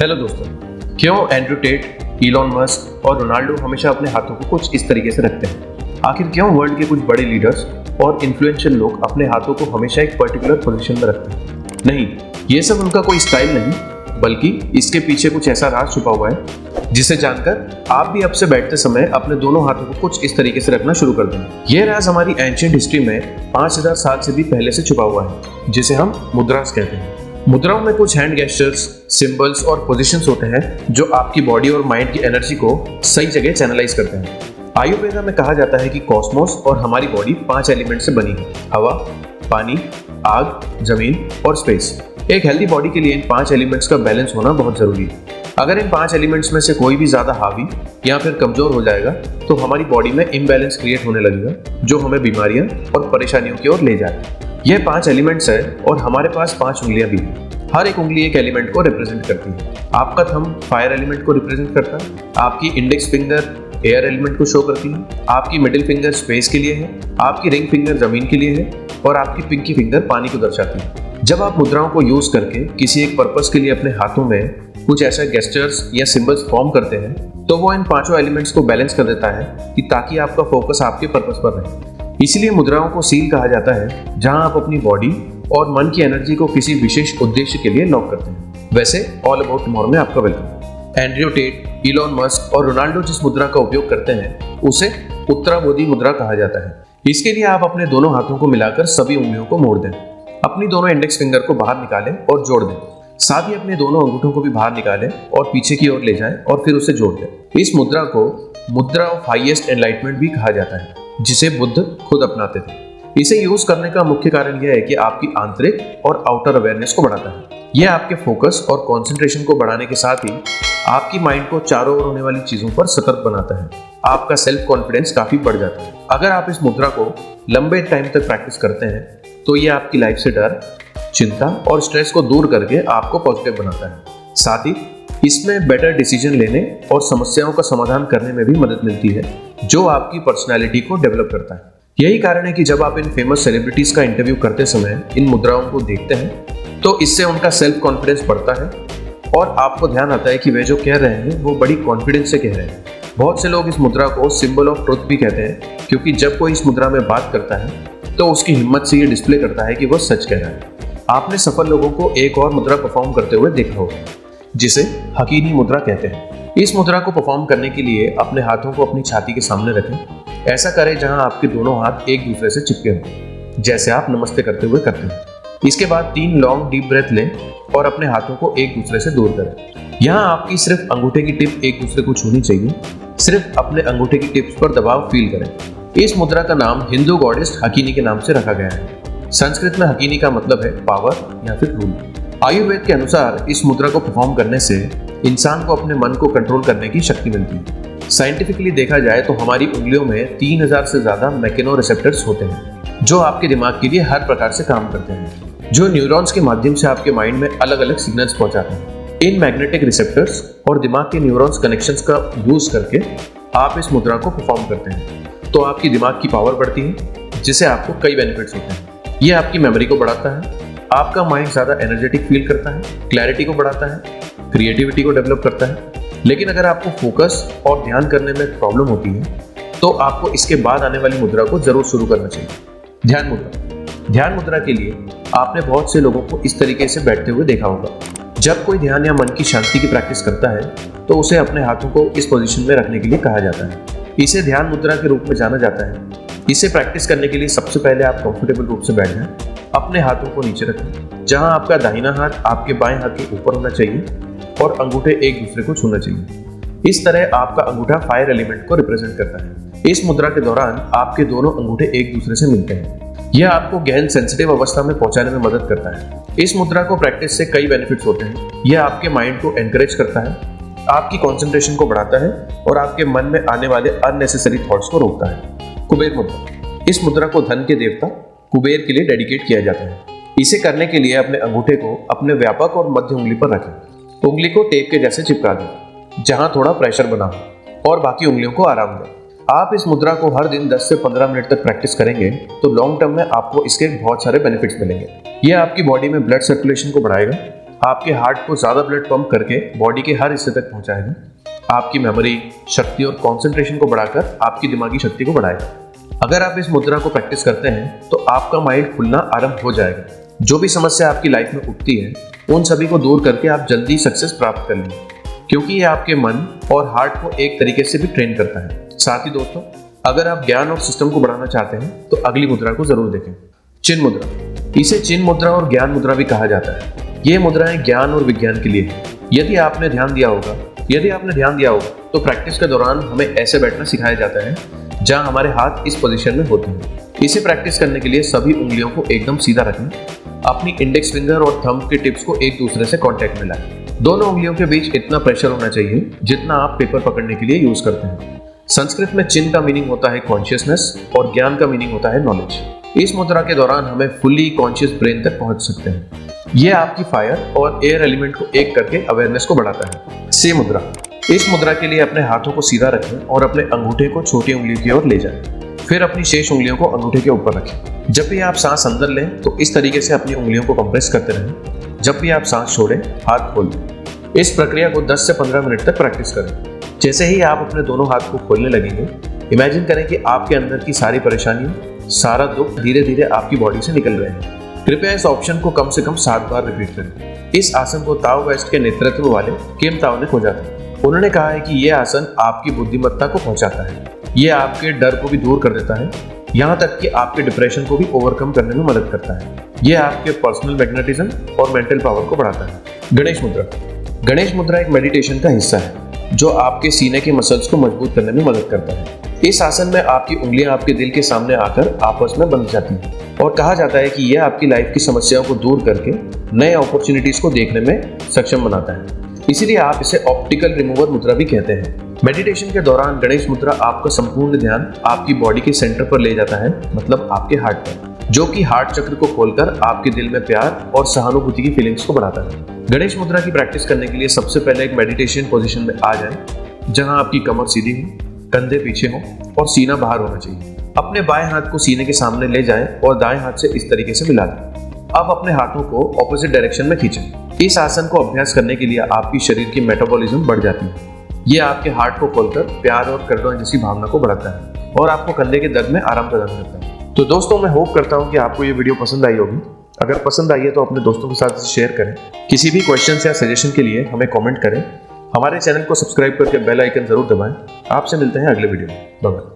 Hello दोस्तों, क्यों Andrew Tate, Elon Musk और रोनाल्डो हमेशा अपने हाथों को कुछ इस तरीके से रखते हैं? आखिर क्यों वर्ल्ड के कुछ बड़े लीडर्स और इन्फ्लुएंशियल लोग अपने हाथों को हमेशा एक पर्टिकुलर पोजीशन में रखते हैं? नहीं, ये सब उनका कोई स्टाइल नहीं, बल्कि इसके पीछे कुछ ऐसा राज छुपा हुआ है जिसे जानकर आप भी अब से बैठते समय अपने दोनों हाथों को कुछ इस तरीके से रखना शुरू कर देंगे। यह राज हमारी एंशिएंट हिस्ट्री में 5000 साल से भी पहले से छुपा हुआ है, जिसे हम मुद्रास कहते हैं। मुद्राओं में कुछ हैंड गेस्चर्स, सिंबल्स और पोजीशंस होते हैं जो आपकी बॉडी और माइंड की एनर्जी को सही जगह चैनलाइज करते हैं। आयुर्वेदा में कहा जाता है कि कॉस्मोस और हमारी बॉडी 5 एलिमेंट से बनी है: हवा, पानी, आग, जमीन और स्पेस। एक हेल्दी बॉडी के लिए इन 5 एलिमेंट्स का बैलेंस होना बहुत जरूरी है। अगर इन 5 एलिमेंट्स में से कोई भी ज्यादा हावी या फिर कमजोर हो जाएगा तो हमारी बॉडी में इम्बैलेंस क्रिएट होने लगेगा, जो हमें बीमारियां और परेशानियों की ओर ले जाएगा। यह 5 एलिमेंट्स है और हमारे पास 5 उंगलियां भी हैं। हर एक उंगली एक एलिमेंट को रिप्रेजेंट करती है। आपका थंब फायर एलिमेंट को रिप्रेजेंट करता है, आपकी इंडेक्स फिंगर एयर एलिमेंट को शो करती है, आपकी मिडिल फिंगर स्पेस के लिए है, आपकी रिंग फिंगर जमीन के लिए है और आपकी पिंकी फिंगर पानी को दर्शाती है। जब आप मुद्राओं को यूज करके किसी एक पर्पस के लिए अपने हाथों में कुछ ऐसे गेस्चर्स या सिंबल्स फॉर्म करते हैं तो वो इन 5 एलिमेंट्स को बैलेंस कर देता है कि ताकि आपका फोकस आपके पर्पस पर रहे। इसीलिए मुद्राओं को सील कहा जाता है, जहां आप अपनी बॉडी और मन की एनर्जी को किसी विशेष उद्देश्य के लिए लॉक करते हैं। वैसे ऑल अबाउट टुमारो में आपका welcome. Andrew Tate, Elon Musk और रोनाल्डो जिस मुद्रा का उपयोग करते हैं उसे उत्तराबोधि मुद्रा कहा जाता है। इसके लिए आप अपने दोनों हाथों को मिलाकर सभी उंगलियों को मोड़ दें। अपनी दोनों इंडेक्स फिंगर को बाहर निकालें और जोड़ दें। साथ ही अपने दोनों अंगूठों को भी बाहर निकालें और पीछे की ओर ले जाएं और फिर उसे जोड़ दें। इस मुद्रा को मुद्रा ऑफ हाईएस्ट एनलाइटमेंट भी कहा जाता है, जिसे बुद्ध खुद अपनाते थे। इसे यूज करने का मुख्य कारण यह है कि आपकी आंतरिक और आउटर अवेयरनेस को बढ़ाता है। यह आपके फोकस और कंसंट्रेशन को बढ़ाने के साथ ही आपकी माइंड को चारों ओर होने वाली चीजों पर सतर्क बनाता है। आपका सेल्फ कॉन्फिडेंस काफी बढ़ जाता है। अगर आप इस मुद्रा को लंबे टाइम तक प्रैक्टिस करते हैं तो यह आपकी लाइफ से डर, चिंता और स्ट्रेस को दूर करके आपको पॉजिटिव बनाता है। साथ ही इसमें बेटर डिसीजन लेने और समस्याओं का समाधान करने में भी मदद मिलती है, जो आपकी पर्सनालिटी को डेवलप करता है। यही कारण है कि जब आप इन फेमस सेलिब्रिटीज का इंटरव्यू करते समय इन मुद्राओं को देखते हैं तो इससे उनका सेल्फ कॉन्फिडेंस बढ़ता है और आपको ध्यान आता है कि वे जो कह रहे हैं वो बड़ी कॉन्फिडेंस से कह रहे हैं। बहुत से लोग इस मुद्रा को सिंबल ऑफ ट्रुथ भी कहते हैं, क्योंकि जब कोई इस मुद्रा में बात करता है तो उसकी हिम्मत से ये डिस्प्ले करता है कि वह सच कह रहा है। आपने सफल लोगों को एक और मुद्रा परफॉर्म करते हुए देखा होगा, जिसे हकीनी मुद्रा कहते हैं। इस मुद्रा को परफॉर्म करने के लिए अपने हाथों को अपनी छाती के सामने रखें। ऐसा करें जहां आपके दोनों हाथ एक दूसरे से चिपके हों, जैसे आप नमस्ते करते हुए करते हैं। इसके बाद 3 लॉन्ग डीप ब्रेथ लें और अपने हाथों को एक दूसरे से दूर करें। यहाँ आपकी सिर्फ अंगूठे की टिप एक दूसरे को छूनी चाहिए। सिर्फ अपने अंगूठे की टिप्स पर दबाव फील करें। इस मुद्रा का नाम हिंदू गॉडेस हकीनी के नाम से रखा गया है। संस्कृत में हकीनी का मतलब है पावर या फिर रूल। आयुर्वेद के अनुसार इस मुद्रा को परफॉर्म करने से इंसान को अपने मन को कंट्रोल करने की शक्ति मिलती है। साइंटिफिकली देखा जाए तो हमारी उंगलियों में 3000 से ज्यादा मैकेनो रिसेप्टर्स होते हैं, जो आपके दिमाग के लिए हर प्रकार से काम करते हैं, जो न्यूरॉन्स के माध्यम से आपके माइंड में अलग अलग सिग्नल्स पहुंचाते हैं। इन मैग्नेटिक रिसेप्टर्स और दिमाग के न्यूरॉन्स कनेक्शंस का यूज करके आप इस मुद्रा को परफॉर्म करते हैं तो आपकी दिमाग की पावर बढ़ती है, जिससे आपको कई बेनिफिट्स होते हैं। यह आपकी मेमोरी को बढ़ाता है, आपका माइंड ज्यादा एनर्जेटिक फील करता है, क्लैरिटी को बढ़ाता है, क्रिएटिविटी को डेवलप करता है। लेकिन अगर आपको फोकस और ध्यान करने में प्रॉब्लम होती है तो आपको इसके बाद आने वाली मुद्रा को जरूर शुरू करना चाहिए, ध्यान मुद्रा। ध्यान मुद्रा के लिए आपने बहुत से लोगों को इस तरीके से बैठते हुए देखा होगा। जब कोई ध्यान या मन की शांति की प्रैक्टिस करता है तो उसे अपने हाथों को इस पोजीशन में रखने के लिए कहा जाता है। इसे ध्यान मुद्रा के रूप में जाना जाता है। इसे प्रैक्टिस करने के लिए सबसे पहले आप कंफर्टेबल रूप से बैठ जाएं। अपने हाथों को नीचे रखें, जहां आपका दाहिना हाथ आपके बाएं हाथ के ऊपर होना चाहिए और अंगूठे एक दूसरे को छूना चाहिए। इस तरह आपका अंगूठा फायर एलिमेंट को रिप्रेजेंट करता है। इस मुद्रा के दौरान आपके दोनों अंगूठे एक दूसरे से मिलते हैं। यह आपको गहन सेंसिटिव अवस्था में पहुंचाने में मदद करता है। इस मुद्रा को प्रैक्टिस से कई बेनिफिट्स होते हैं। यह आपके माइंड को एनकरेज करता है, आपकी कंसंट्रेशन को बढ़ाता है और आपके मन में आने वाले अननेसेसरी थॉट्स को रोकता है। कुबेर मुद्रा। इस मुद्रा को धन के देवता कुबेर के लिए डेडिकेट किया जाता है। इसे करने के लिए अपने अंगूठे को अपने व्यापक और मध्य उंगली पर रखें। उंगली को टेप के जैसे चिपका दें, जहां थोड़ा प्रेशर बना हो, और बाकी उंगलियों को आराम दें। आप इस मुद्रा को हर दिन 10 से 15 मिनट तक प्रैक्टिस करेंगे तो लॉन्ग टर्म में आपको इसके बहुत सारे बेनिफिट्स मिलेंगे। यह आपकी बॉडी में ब्लड सर्कुलेशन को बढ़ाएगा, आपके हार्ट को ज़्यादा ब्लड पंप करके बॉडी के हर हिस्से तक पहुंचाएगा, आपकी मेमोरी, शक्ति और कंसंट्रेशन को बढ़ाकर आपकी दिमागी शक्ति को बढ़ाएगा। अगर आप इस मुद्रा को प्रैक्टिस करते हैं तो आपका माइंड खुलना आरंभ हो जाएगा। जो भी समस्या आपकी लाइफ में उठती है उन सभी को दूर करके आप जल्दी सक्सेस प्राप्त कर लेंगे, क्योंकि ये आपके मन और हार्ट को एक तरीके से भी ट्रेन करता है। साथ ही दोस्तों, अगर आप ज्ञान और सिस्टम को बढ़ाना चाहते हैं तो अगली मुद्रा को जरूर देखें, चिन्ह मुद्रा। इसे चिन्ह मुद्रा और ज्ञान मुद्रा भी कहा जाता है। ये मुद्राएं ज्ञान और विज्ञान के लिए है। यदि आपने ध्यान दिया होगा तो प्रैक्टिस के दौरान हमें ऐसे बैठना सिखाया जाता है जहां हमारे हाथ इस पोजीशन में होते हैं। इसे प्रैक्टिस करने के लिए सभी उंगलियों को एकदम सीधा रखें। अपनी इंडेक्स फिंगर और थंब के टिप्स को एक दूसरे से कांटेक्ट में लाएं। दोनों उंगलियों के बीच इतना प्रेशर होना चाहिए जितना आप पेपर पकड़ने के लिए यूज करते हैं। संस्कृत में चिन्ह का मीनिंग होता है कॉन्शियसनेस और ज्ञान का मीनिंग होता है नॉलेज। इस मुद्रा के दौरान हमें फुल्ली कॉन्शियस ब्रेन तक पहुंच सकते हैं। यह आपकी फायर और एयर एलिमेंट को एक करके अवेयरनेस को बढ़ाता है। से मुद्रा। इस मुद्रा के लिए अपने हाथों को सीधा रखें और अपने अंगूठे को छोटी उंगली की ओर ले जाएं। फिर अपनी शेष उंगलियों को अंगूठे के ऊपर रखें। जब भी आप सांस अंदर लें तो इस तरीके से अपनी उंगलियों को कंप्रेस करते रहें। जब भी आप सांस छोड़ें, हाथ खोल दें। इस प्रक्रिया को 10 से 15 मिनट तक प्रैक्टिस करें। जैसे ही आप अपने दोनों हाथ को खोलने लगेंगे, इमेजिन करें कि आपके अंदर की सारी परेशानियां, सारा दुख धीरे धीरे आपकी बॉडी से निकल रहे हैं। कृपया इस ऑप्शन को कम से कम 7 बार रिपीट करें। इस आसन को ताओ वेस्ट के नेतृत्व वाले किम ताओ ने खोजा था। उन्होंने कहा है कि यह आसन आपकी बुद्धिमत्ता को पहुंचाता है। यह आपके डर को भी दूर कर देता है, यहाँ तक कि आपके डिप्रेशन को भी ओवरकम करने में मदद करता है। यह आपके पर्सनल मैग्नेटिज्म और मेंटल पावर को बढ़ाता है। गणेश मुद्रा। गणेश मुद्रा एक मेडिटेशन का हिस्सा है जो आपके सीने के मसल्स को मजबूत करने में मदद करता है। इस आसन में आपकी उंगलियां आपके दिल के सामने आकर आपस में बंध जाती हैं और कहा जाता है कि यह आपकी लाइफ की समस्याओं को दूर करके नए अपॉर्चुनिटीज को देखने में सक्षम बनाता है। इसीलिए आप इसे ऑप्टिकल रिमूवर मुद्रा भी कहते हैं। मेडिटेशन के दौरान गणेश मुद्रा आपका संपूर्ण ध्यान आपकी बॉडी के सेंटर पर ले जाता है, मतलब आपके हार्ट पर, जो कि हार्ट चक्र को खोलकर आपके दिल में प्यार और सहानुभूति की फीलिंग्स को बढ़ाता है। गणेश मुद्रा की प्रैक्टिस करने के लिए सबसे पहले एक मेडिटेशन पोजीशन में आ जाएं, जहां आपकी कमर सीधी हो, कंधे पीछे हो और सीना बाहर होना चाहिए। अपने बाएं हाथ को सीने के सामने ले जाएं और दाएं हाथ से इस तरीके से मिला दें। अब अपने हाथों को ऑपोजिट डायरेक्शन में खींचें। इस आसन को अभ्यास करने के लिए आपकी शरीर की मेटाबॉलिज्म बढ़ जाती है। ये आपके हार्ट को खोलकर प्यार और करुणा जैसी भावना को बढ़ाता है और आपको कंधे के दर्द में आराम प्रदान करता है। तो दोस्तों, मैं होप करता हूँ कि आपको ये वीडियो पसंद आई होगी। अगर पसंद आई है तो अपने दोस्तों के साथ शेयर करें। किसी भी क्वेश्चन या सजेशन के लिए हमें कमेंट करें। हमारे चैनल को सब्सक्राइब करके बेल आइकन जरूर दबाएं। आपसे मिलते हैं अगले वीडियो में। Bye bye.